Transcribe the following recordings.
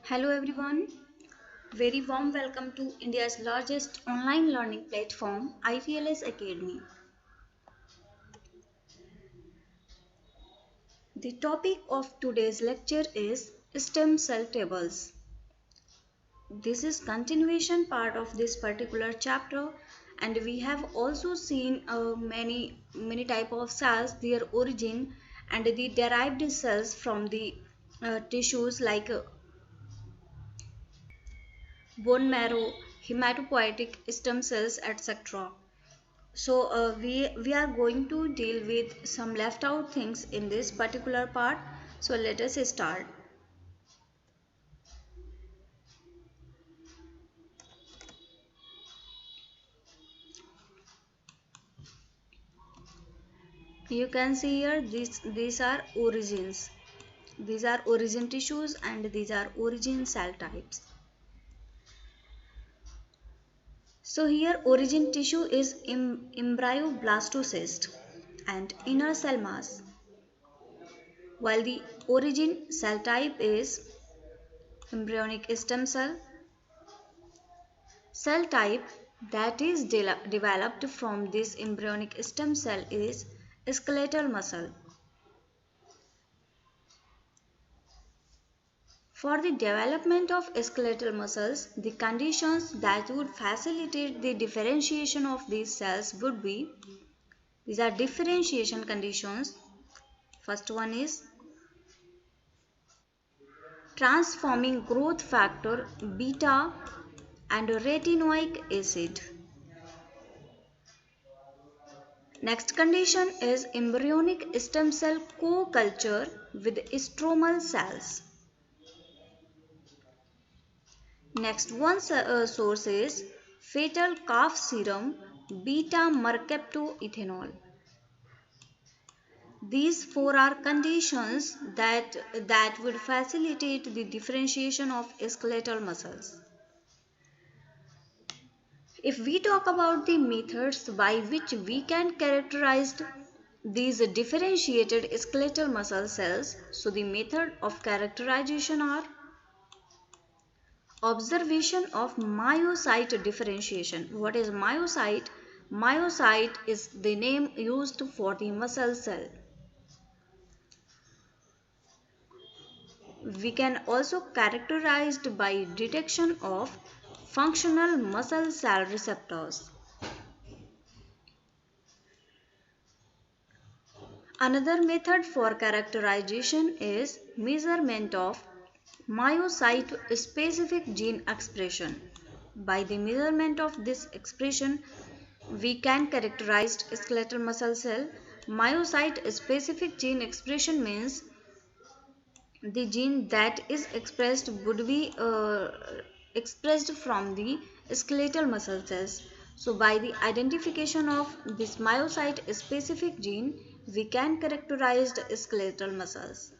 Hello everyone, very warm welcome to India's largest online learning platform, ITLS Academy. The topic of today's lecture is stem cell tables. This is continuation part of this particular chapter, and we have also seen many type of cells, their origin, and the derived cells from the tissues like bone marrow, hematopoietic stem cells, etc. So we are going to deal with some left out things in this particular part. So let us start. You can see here these are origins. These are origin tissues and these are origin cell types. So here origin tissue is embryoblastocyst and inner cell mass, while the origin cell type is embryonic stem cell. Cell type that is developed from this embryonic stem cell is skeletal muscle. For the development of skeletal muscles, the conditions that would facilitate the differentiation of these cells would be, these are differentiation conditions. First one is transforming growth factor beta and retinoic acid. Next condition is embryonic stem cell co-culture with stromal cells. Next one source is fetal calf serum beta-mercaptoethanol. These four are conditions that would facilitate the differentiation of skeletal muscles. If we talk about the methods by which we can characterize these differentiated skeletal muscle cells, so the method of characterization are observation of myocyte differentiation. What is myocyte? Myocyte is the name used for the muscle cell. We can also characterize by detection of functional muscle cell receptors. Another method for characterization is measurement of myocyte specific gene expression. By the measurement of this expression, we can characterize skeletal muscle cell. Myocyte specific gene expression means the gene that is expressed would be expressed from the skeletal muscle cells. So by the identification of this myocyte specific gene, we can characterize the skeletal muscles.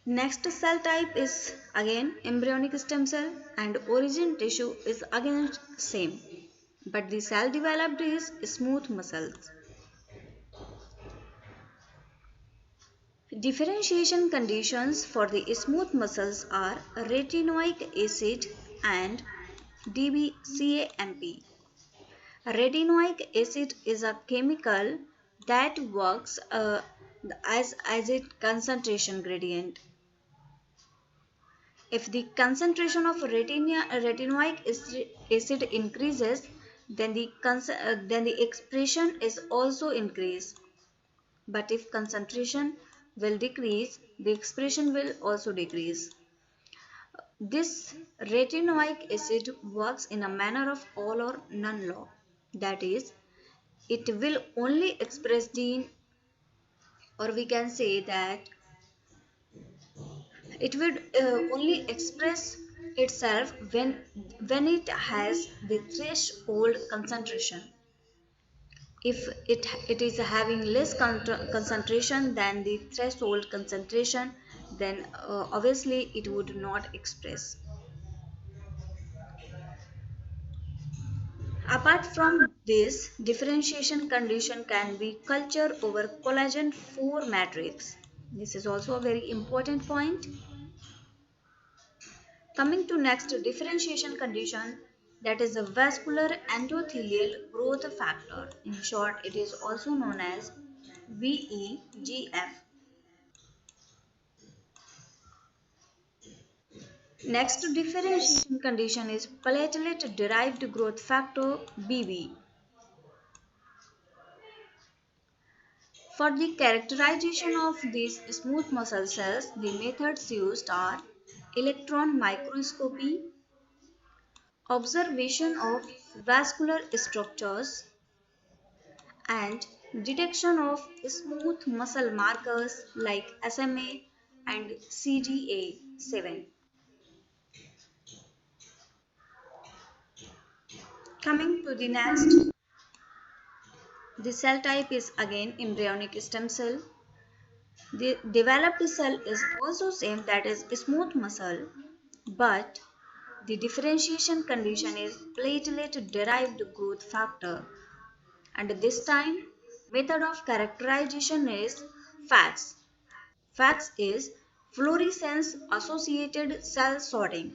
Next cell type is again embryonic stem cell and origin tissue is again same, but the cell developed is smooth muscles. Differentiation conditions for the smooth muscles are retinoic acid and DBCAMP. Retinoic acid is a chemical that works as a concentration gradient. If the concentration of retinoic acid increases, then the expression is also increased. But if concentration will decrease, the expression will also decrease. This retinoic acid works in a manner of all or none law. That is, it will only express gene, or we can say that it would only express itself when it has the threshold concentration. If it is having less concentration than the threshold concentration, then obviously it would not express. Apart from this, differentiation condition can be culture over collagen 4 matrix. This is also a very important point. Coming to next differentiation condition, that is a vascular endothelial growth factor. In short, it is also known as VEGF. Next differentiation condition is platelet derived growth factor BB. For the characterization of these smooth muscle cells, the methods used are electron microscopy, observation of vascular structures, and detection of smooth muscle markers like SMA and CDA7. Coming to the next, the cell type is again embryonic stem cell. The developed cell is also same, that is smooth muscle, but the differentiation condition is platelet derived growth factor, and this time method of characterization is FACS. FACS is fluorescence associated cell sorting.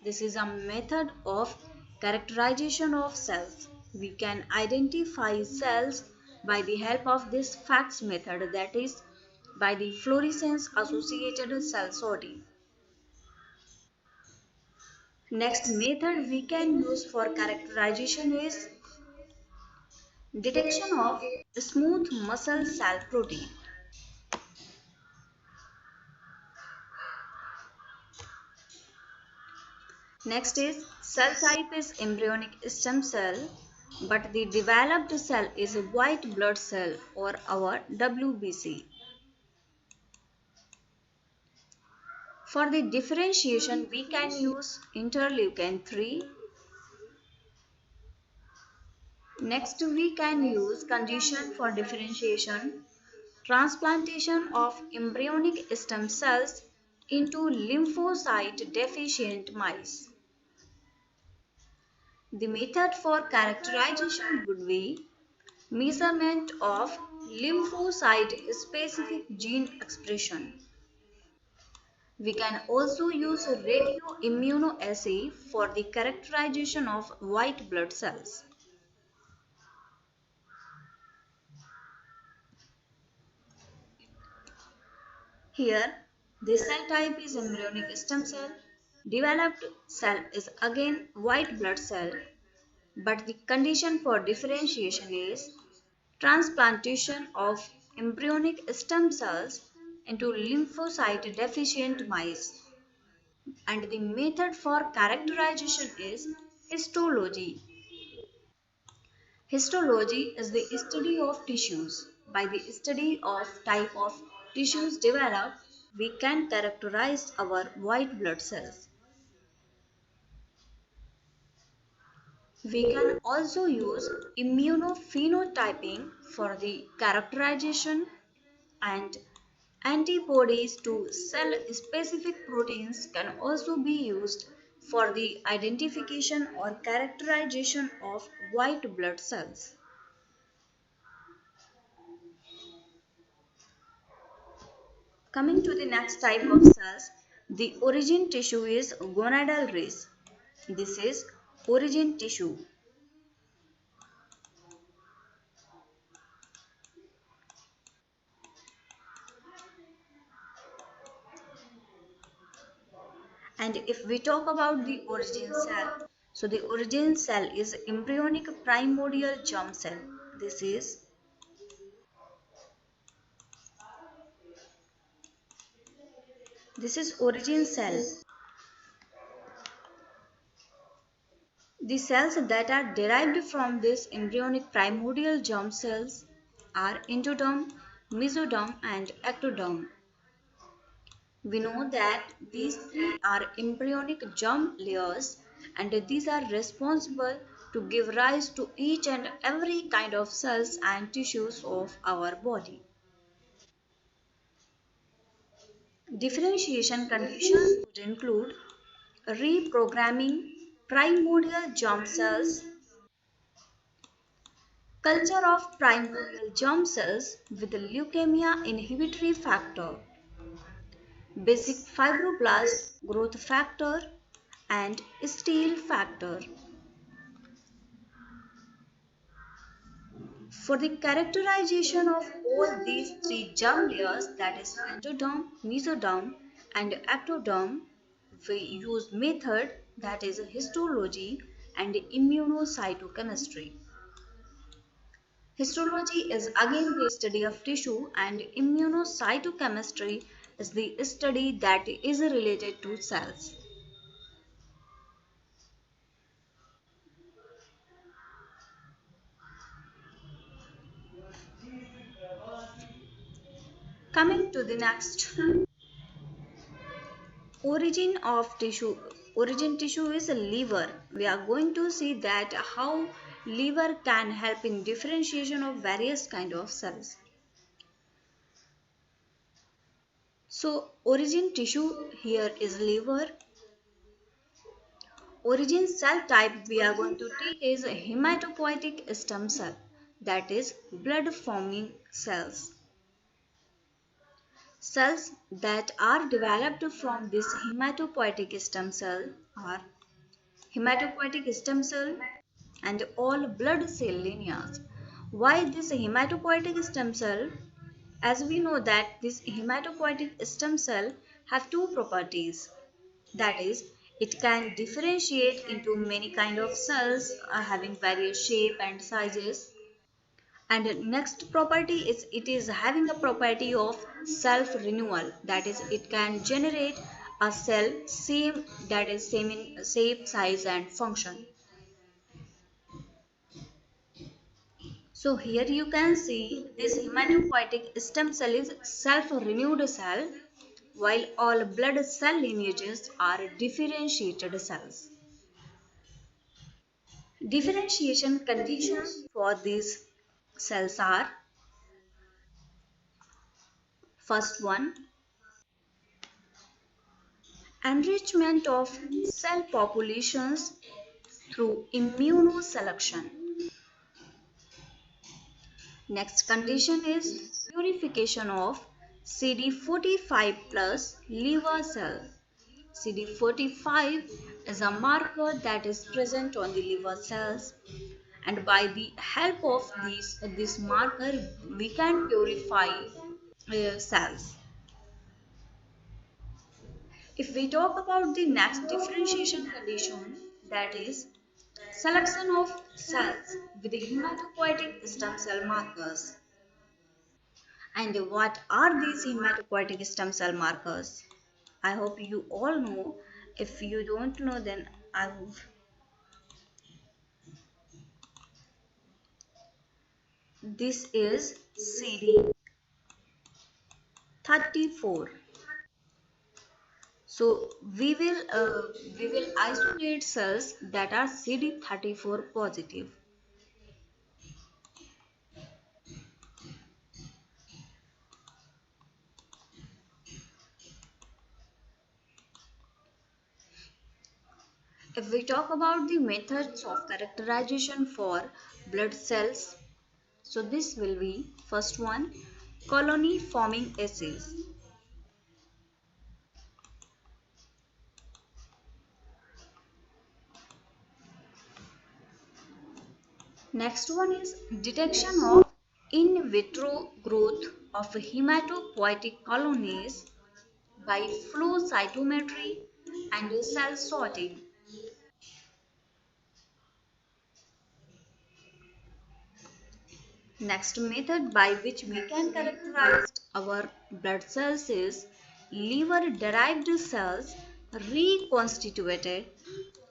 This is a method of characterization of cells. We can identify cells by the help of this FACS method, that is by the fluorescence associated cell sorting. Next method we can use for characterization is detection of smooth muscle cell protein. Next is cell type is embryonic stem cell, but the developed cell is a white blood cell or our WBC. For the differentiation we can use interleukin 3. Next we can use condition for differentiation, transplantation of embryonic stem cells into lymphocyte deficient mice. The method for characterization would be measurement of lymphocyte specific gene expression. We can also use radioimmunoassay for the characterization of white blood cells. Here, the cell type is embryonic stem cell. Developed cell is again white blood cell, but the condition for differentiation is transplantation of embryonic stem cells into lymphocyte deficient mice. And the method for characterization is histology. Histology is the study of tissues. By the study of type of tissues developed, we can characterize our white blood cells. We can also use immunophenotyping for the characterization, and antibodies to cell specific proteins can also be used for the identification or characterization of white blood cells. Coming to the next type of cells, the origin tissue is gonadal race. This is origin tissue. And if we talk about the origin cell, so the origin cell is embryonic primordial germ cell. This is origin cell. The cells that are derived from this embryonic primordial germ cells are endoderm, mesoderm, and ectoderm. We know that these three are embryonic germ layers, and these are responsible to give rise to each and every kind of cells and tissues of our body. Differentiation conditions would include reprogramming primordial germ cells, Culture of primordial germ cells with leukemia inhibitory factor, basic fibroblast growth factor, and steal factor. For the characterization of all these three germ layers, that is endoderm, mesoderm, and ectoderm, we use method that is histology and immunocytochemistry. Histology is again the study of tissue, and immunocytochemistry is the study that is related to cells. Coming to the next, origin tissue is a liver. We are going to see that how liver can help in differentiation of various kind of cells. So origin tissue here is liver. Origin cell type we are going to take is hematopoietic stem cell, that is blood forming cells. Cells that are developed from this hematopoietic stem cell are hematopoietic stem cell and all blood cell lineage. Why this hematopoietic stem cell? As we know that this hematopoietic stem cell have two properties. That is, it can differentiate into many kind of cells having various shape and sizes. And next property is it is having a property of self renewal. That is, it can generate a cell same that is same in shape, size and function. So here you can see this hematopoietic stem cell is self-renewed cell, while all blood cell lineages are differentiated cells. Differentiation conditions for these cells are: first one, enrichment of cell populations through immunoselection. Next condition is purification of CD45 plus liver cell. CD45 is a marker that is present on the liver cells, and by the help of this marker we can purify cells. If we talk about the next differentiation condition, that is selection of cells with hematopoietic stem cell markers. And what are these hematopoietic stem cell markers? I hope you all know. If you don't know, then I will. This is CD34. So we will isolate cells that are CD34 positive. If we talk about the methods of characterization for blood cells, so this will be first one, colony forming assays. Next one is detection of in vitro growth of hematopoietic colonies by flow cytometry and cell sorting. Next method by which we can characterize our blood cells is liver derived cells reconstituted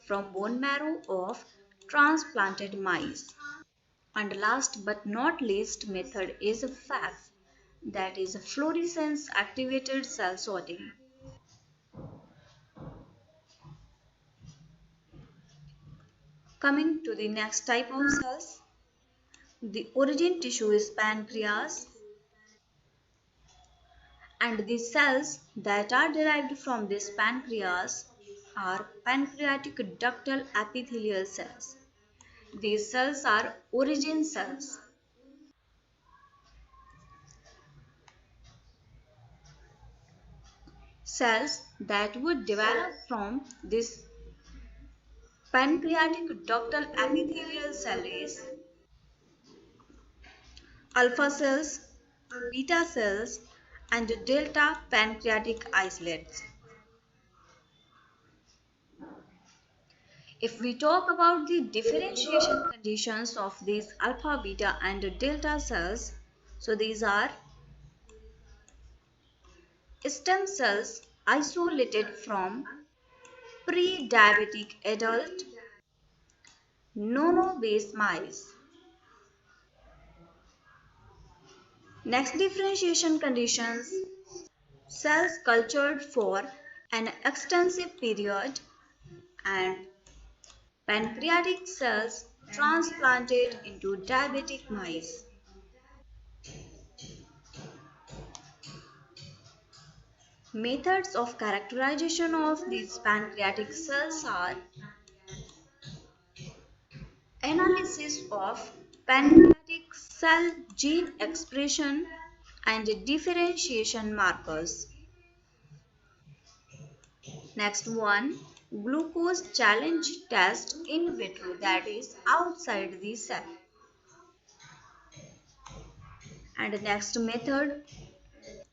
from bone marrow of transplanted mice. And last but not least method is FACS, that is fluorescence activated cell sorting. Coming to the next type of cells, the origin tissue is pancreas, and the cells that are derived from this pancreas are pancreatic ductal epithelial cells. These cells are origin cells. Cells that would develop from this pancreatic ductal epithelial cell is alpha cells, beta cells, and delta pancreatic islets. If we talk about the differentiation conditions of these alpha, beta, and delta cells, so these are stem cells isolated from pre-diabetic adult nono-base mice. Next differentiation conditions, cells cultured for an extensive period and pancreatic cells transplanted into diabetic mice. Methods of characterization of these pancreatic cells are analysis of pancreatic cell gene expression and differentiation markers. Next one, glucose challenge test in vitro, that is outside the cell. And next method,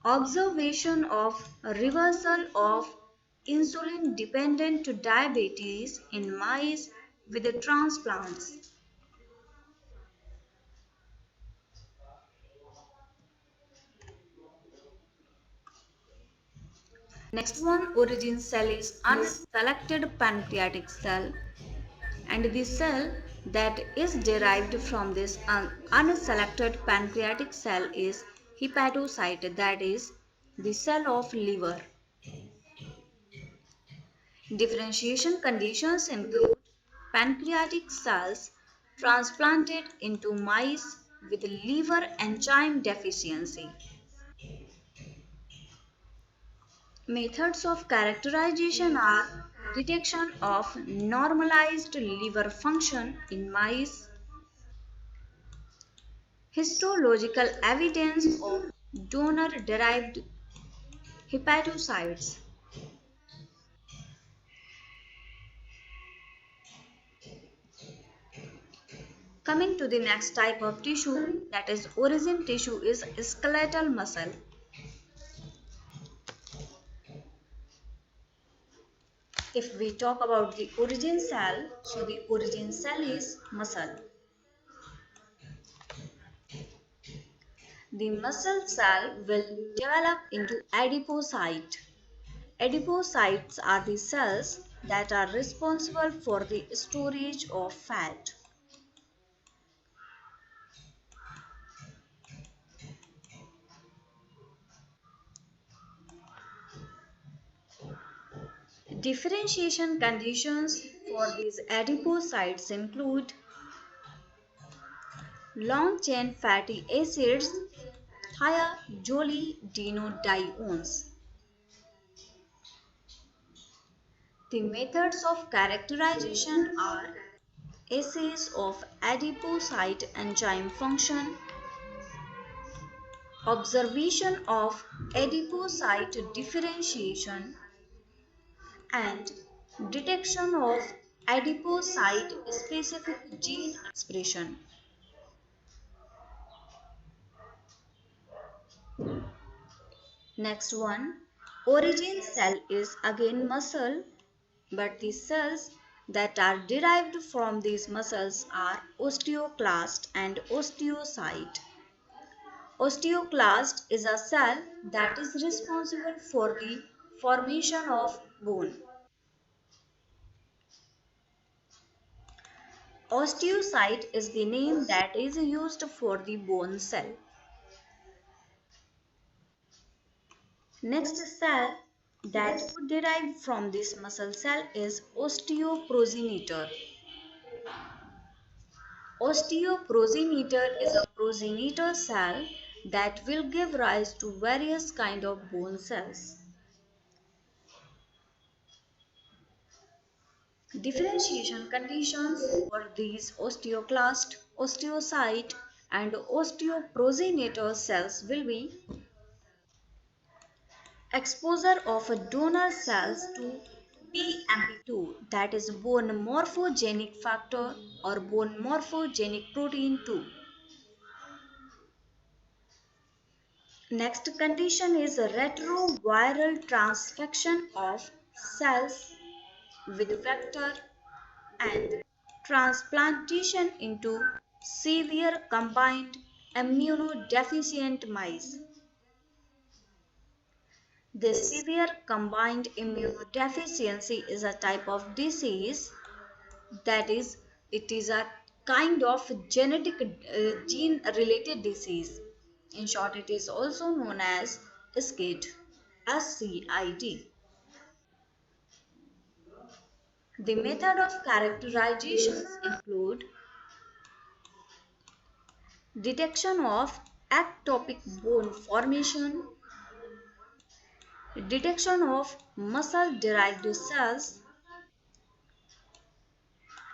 observation of reversal of insulin dependent diabetes in mice with transplants. Next one, origin cell is unselected pancreatic cell, and the cell that is derived from this unselected pancreatic cell is hepatocyte, that is the cell of liver. Differentiation conditions include pancreatic cells transplanted into mice with liver enzyme deficiency. Methods of characterization are detection of normalized liver function in mice, histological evidence of donor-derived hepatocytes. Coming to the next type of tissue, that is origin tissue, is skeletal muscle. If we talk about the origin cell, so the origin cell is muscle. The muscle cell will develop into adipocyte. Adipocytes are the cells that are responsible for the storage of fat. Differentiation conditions for these adipocytes include long chain fatty acids, thiazolidinediones. The methods of characterization are assays of adipocyte enzyme function, observation of adipocyte differentiation, and detection of adipocyte specific gene expression. Next one, origin cell is again muscle, but the cells that are derived from these muscles are osteoclast and osteocyte. Osteoclast is a cell that is responsible for the formation of bone. Osteocyte is the name that is used for the bone cell. Next cell that would derive from this muscle cell is osteoprogenitor. Osteoprogenitor is a progenitor cell that will give rise to various kind of bone cells. Differentiation conditions for these osteoclast, osteocyte, and osteoprogenitor cells will be exposure of a donor cells to BMP2, that is bone morphogenic factor or bone morphogenic protein 2. Next condition is retroviral transfection of cells with vector and transplantation into severe combined immunodeficient mice. This severe combined immunodeficiency is a type of disease, that is, it is a kind of genetic gene related disease. In short, it is also known as SCID. SCID. The method of characterizations include detection of ectopic bone formation, detection of muscle derived cells,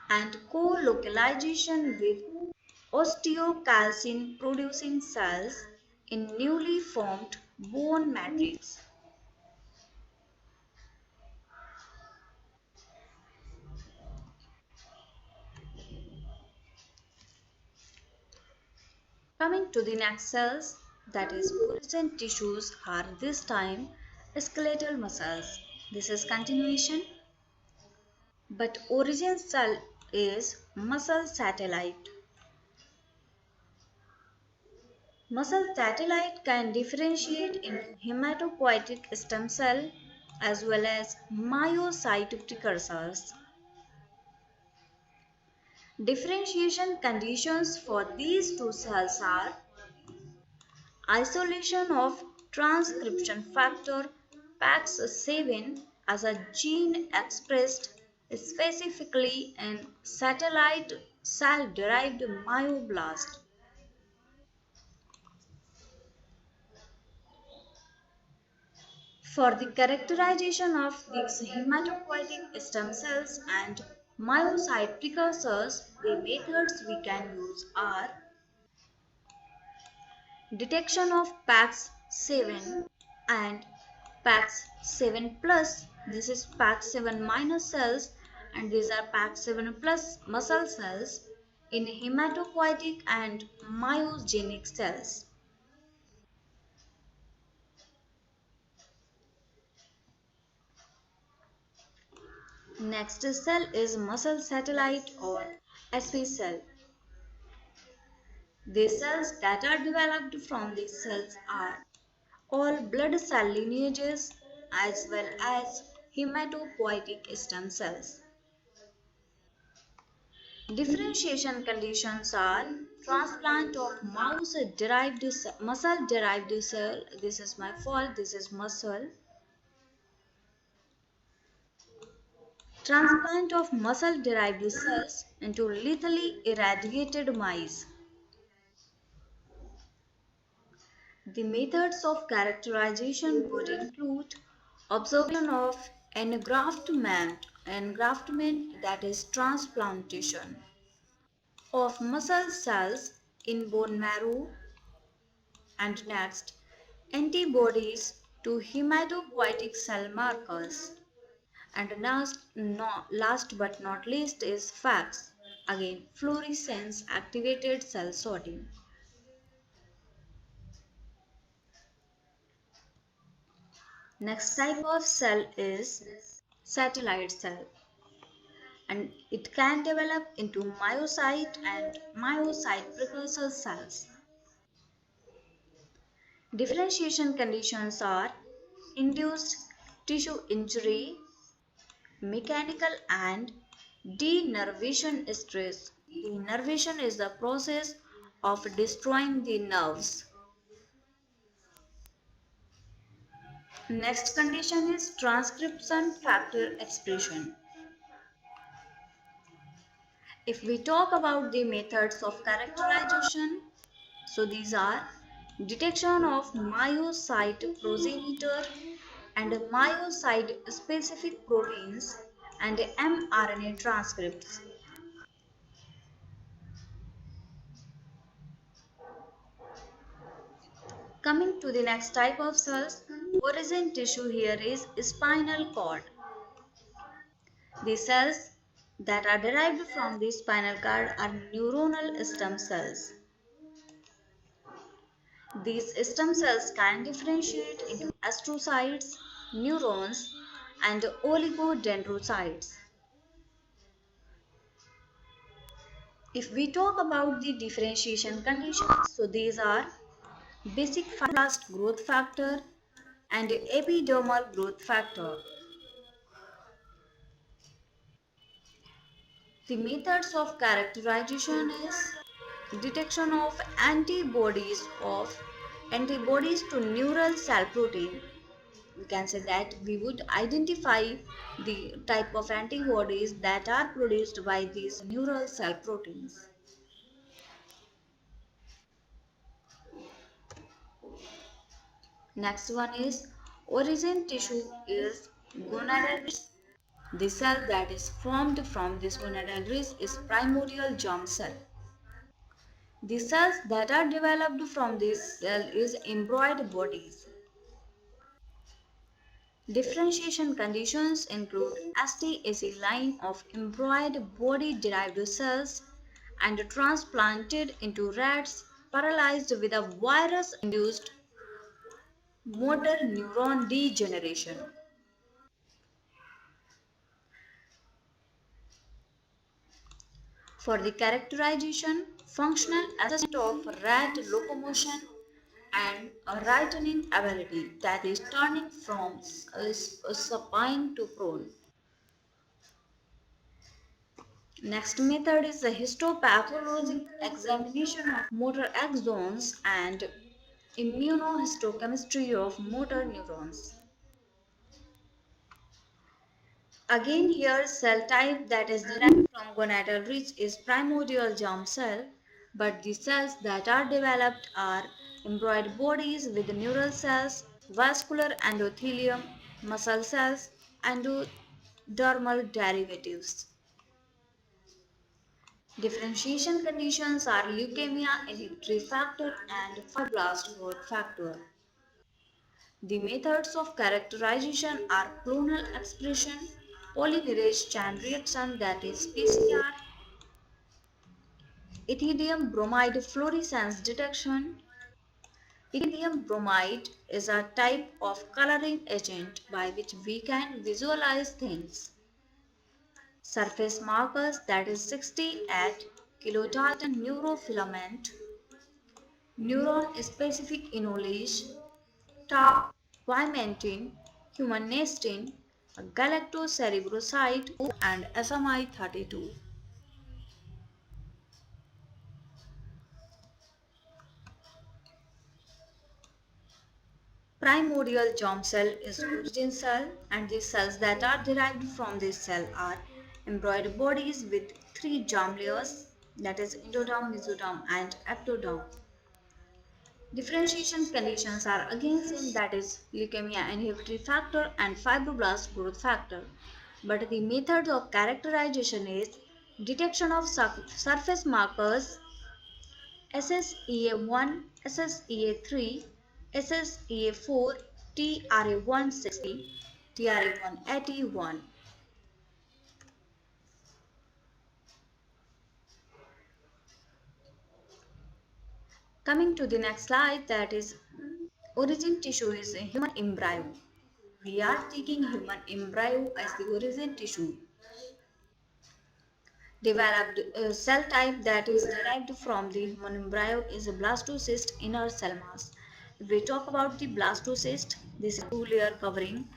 and co-localization with osteocalcin producing cells in newly formed bone matrix. Coming to the next cells, that is origin tissues are this time skeletal muscles. This is continuation, but origin cell is muscle satellite. Muscle satellite can differentiate into hematopoietic stem cell as well as myocyte precursors. Differentiation conditions for these two cells are isolation of transcription factor PAX7 as a gene expressed specifically in satellite cell derived myoblast. For the characterization of these hematopoietic stem cells and myocyte precursors, the methods we can use are detection of PAX7 and PAX7 plus. This is PAX7 minus cells and these are PAX7 plus muscle cells in hematopoietic and myogenic cells. Next cell is muscle satellite or SP cell. The cells that are developed from these cells are all blood cell lineages as well as hematopoietic stem cells. Differentiation conditions are transplant of mouse derived muscle derived cell. This is my fault, this is muscle. Transplant of muscle derived cells into lethally irradiated mice. The methods of characterization would include observation of engraftment, that is transplantation of muscle cells in bone marrow, and next antibodies to hematopoietic cell markers. And last but not least is FACS, again fluorescence activated cell sorting. Next type of cell is satellite cell, and it can develop into myocyte and myocyte precursor cells. Differentiation conditions are induced tissue injury, mechanical and denervation stress. Denervation is the process of destroying the nerves. Next condition is transcription factor expression. If we talk about the methods of characterization, so these are detection of myocyte progenitor and myocyte specific proteins and mRNA transcripts. Coming to the next type of cells, origin tissue here is spinal cord. The cells that are derived from the spinal cord are neuronal stem cells. These stem cells can differentiate into astrocytes, neurons, and oligodendrocytes. If we talk about the differentiation conditions, so these are basic fibroblast growth factor and epidermal growth factor. The methods of characterization is detection of antibodies to neural cell protein. We can say that we would identify the type of antibodies that are produced by these neural cell proteins. Next one is origin tissue is gonadal ridge. The cell that is formed from this gonadal ridge is primordial germ cell. The cells that are developed from this cell is embryonic bodies. Differentiation conditions include ST-AC line of embryonic body-derived cells and transplanted into rats paralyzed with a virus-induced motor neuron degeneration. For the characterization, functional assessment of rat locomotion and a rightening ability, that is turning from supine to prone. Next method is the histopathologic examination of motor axons and immunohistochemistry of motor neurons. Again here cell type that is derived from gonadal ridge is primordial germ cell, but the cells that are developed are embryonic bodies with neural cells, vascular endothelium, muscle cells, endodermal derivatives. Differentiation conditions are leukemia inhibitory factor and fibroblast growth factor. The methods of characterization are clonal expression, polymerase chain reaction, that is PCR, ethidium bromide fluorescence detection. Ethidium bromide is a type of coloring agent by which we can visualize things. Surface markers, that is 60 at kilodalton neurofilament, neuron specific enolase, tau, vimentin, humanestin, galactocerebroside, and SMI32. Primordial germ cell is origin cell, and the cells that are derived from this cell are embryonic bodies with three germ layers, that is endoderm, mesoderm, and ectoderm. Differentiation conditions are again same, that is leukemia inhibitory factor and fibroblast growth factor. But the method of characterization is detection of surface markers SSEA1, SSEA3, SSEA4, TRA160, TRA181. Coming to the next slide, that is origin tissue is a human embryo. We are taking human embryo as the origin tissue. Developed cell type that is derived from the human embryo is a blastocyst inner cell mass. If we talk about the blastocyst, this is two-layer covering.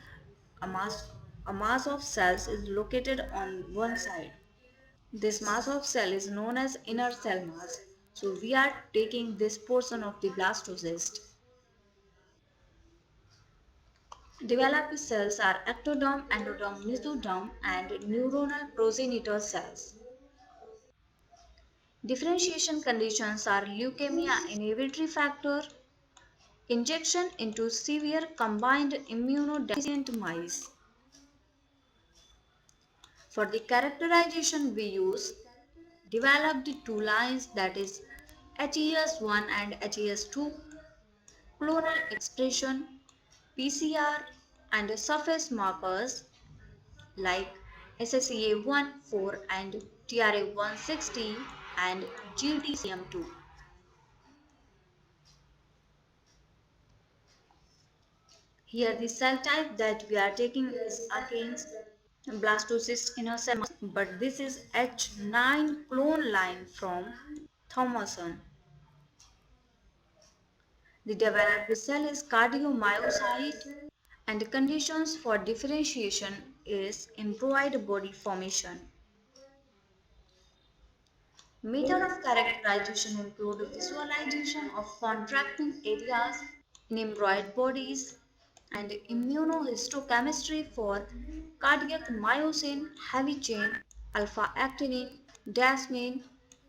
A mass of cells is located on one side. This mass of cell is known as inner cell mass. So we are taking this portion of the blastocyst. Developed cells are ectoderm, endoderm, mesoderm, and neuronal progenitor cells. Differentiation conditions are leukemia inhibitory factor, injection into severe combined immunodeficient mice. For the characterization we use developed two lines, that is HES1 and HES2, clonal expression, PCR, and surface markers like SSEA14 and TRA160 and GDCM2. Here the cell type that we are taking is against blastocyst innocent, but this is H9 clone line from Thomason. The developed cell is cardiomyocyte and the conditions for differentiation is improved body formation. Method of characterization include visualization of contracting areas in embroidered bodies and immunohistochemistry for cardiac myosin, heavy chain, alpha actinin, desmin,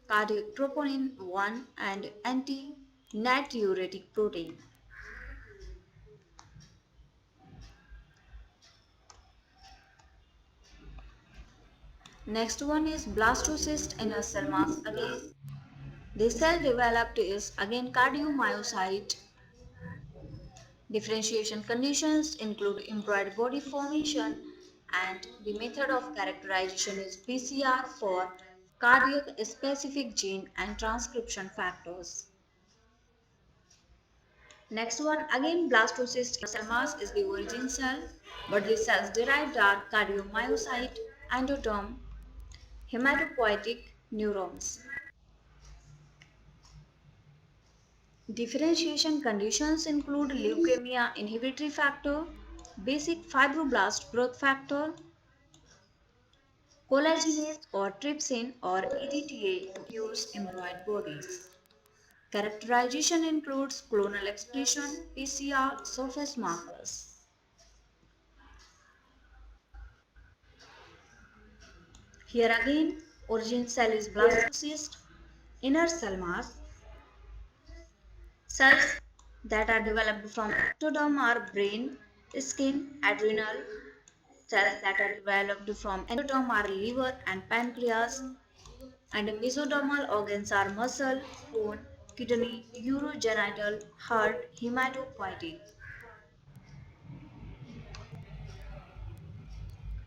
cardiac troponin 1 and anti-natriuretic protein. Next one is blastocyst in a cell mass again. The cell developed is again cardiomyocyte. Differentiation conditions include embroidered body formation and the method of characterization is PCR for cardiac specific gene and transcription factors. Next one again blastocyst cell mass is the origin cell, but the cells derived are cardiomyocyte, endoderm, hematopoietic neurons. Differentiation conditions include leukemia inhibitory factor, basic fibroblast growth factor, collagenase or trypsin or EDTA induce embryonic bodies. Characterization includes clonal expression, PCR, surface markers. Here again, origin cell is blastocyst, inner cell mass. Cells that are developed from ectoderm are brain, skin, adrenal. Cells that are developed from endoderm are liver and pancreas, and mesodermal organs are muscle, bone, kidney, urogenital, heart, hematopoietic.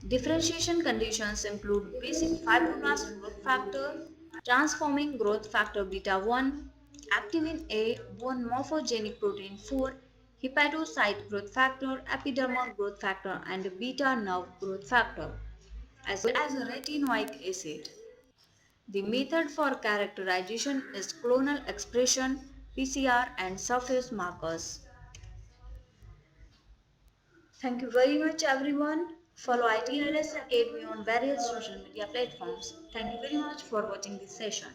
Differentiation conditions include basic fibroblast growth factor, transforming growth factor beta 1, activin A, bone morphogenic protein 4, hepatocyte growth factor, epidermal growth factor, and beta nerve growth factor, as well as retinoic acid. The method for characterization is clonal expression, PCR, and surface markers. Thank you very much, everyone. Follow ITRS Academy on various social media platforms. Thank you very much for watching this session.